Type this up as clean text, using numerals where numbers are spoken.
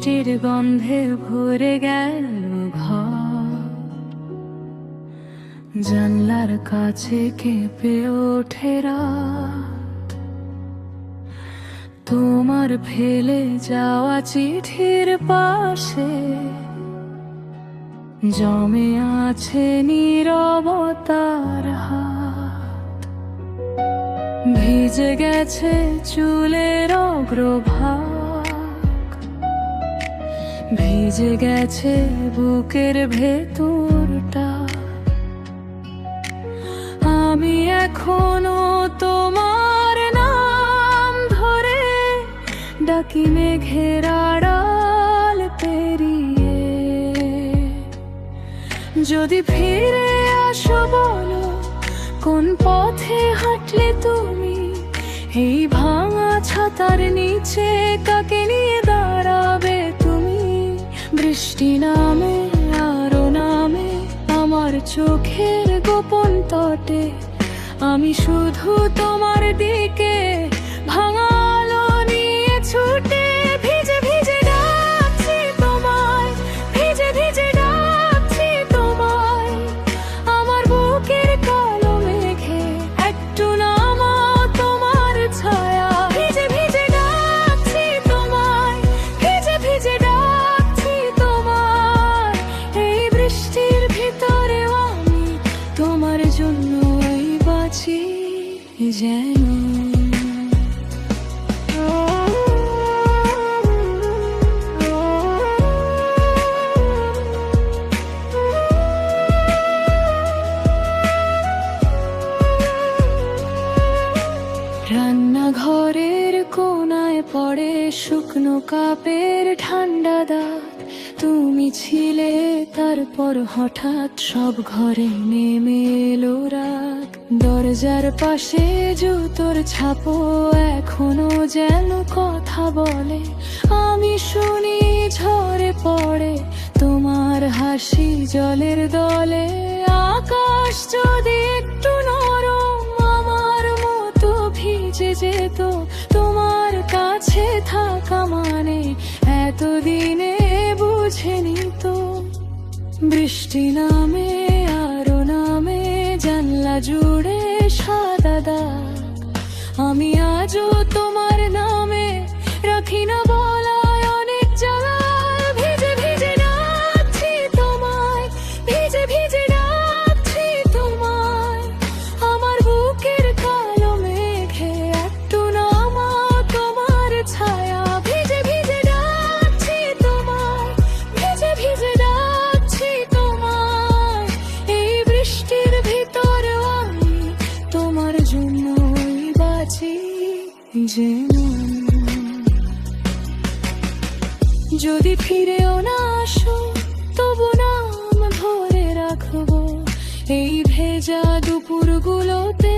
বৃষ্টির গন্ধে ভরে গেল ঘর, জানলার কাছে কেঁপে ওঠে রাত। তোমার ফেলে যাওয়া চিঠির পাশে জমে আছে নীরবতার হাত। ভিজে গেছে চুলের অগ্রভাগ, ভিজে গেছে বুকের ভেতরটা। আমি এখনো তোমার নাম ধরে ডাকি মেঘের আড়াল পেরিয়ে। যদি ফিরে আসো বলো, কোন পথে হাঁটলে তুমি? এই ভাঙা ছাতার নিচে কাকে নিয়ে দাঁড়াবে তুমি? বৃষ্টি নামে আরো নামে আমার চোখের গোপন তটে, আমি শুধু তোমার দিকে ভাঙা আলো নিয়ে ছুটে। ভিজে ভিজে ডাকছি তোমায়, ভিজে ভিজে ডাকছি তোমায়, আমার বুকের কালো মেঘে একটু নামাও তোমার ছায়া। ভিজে ভিজে ডাকছি তোমায়, ভিজে ভিজে ডাকছি তোমায়, এই বৃষ্টির ভিতরেও আমি তোমার জন্যই বাঁচি যেন। রান্নাঘরের কোনায় পড়ে শুকনো কাপের ঠান্ডা দাঁত। তুমি ছিলে, তারপর হঠাৎ সব ঘরে নেমে এলো রাগ। দরজার পাশে জুতোর ছাপো এখনো যেন কথা বলে, আমি শুনি ঝরে পড়ে তোমার হাসি জলের দলে। আকাশ যদি একটু নরম আমার মতো ভিজে যেত, তোমার কাছে থাকা মানে এতদিনে বুঝেনি তো। বৃষ্টি নামে আরো নামে জানলা জুড়ে সাদা দাগ, আমি আজও তোমার নামে রাখি না বলায় অনেক জ্বালা। ভিজে ভিজে ডাকছি তোমায়, ভিজে ভিজে ডাকছি তোমায়, আমার বুকের কালো মেঘে একটু নামাও তোমার ছায়া। ভিজে ভিজে ডাকছি তোমায়, ভিজে ভিজে ডাকছি তোমায়, এই বৃষ্টির ভিতরেও আমি তোমার জন্যই বাঁচি যেন। যদি ফিরেও না আসো তবু নাম ধরে রাখবো এই ভেজা দুপুরগুলোতে।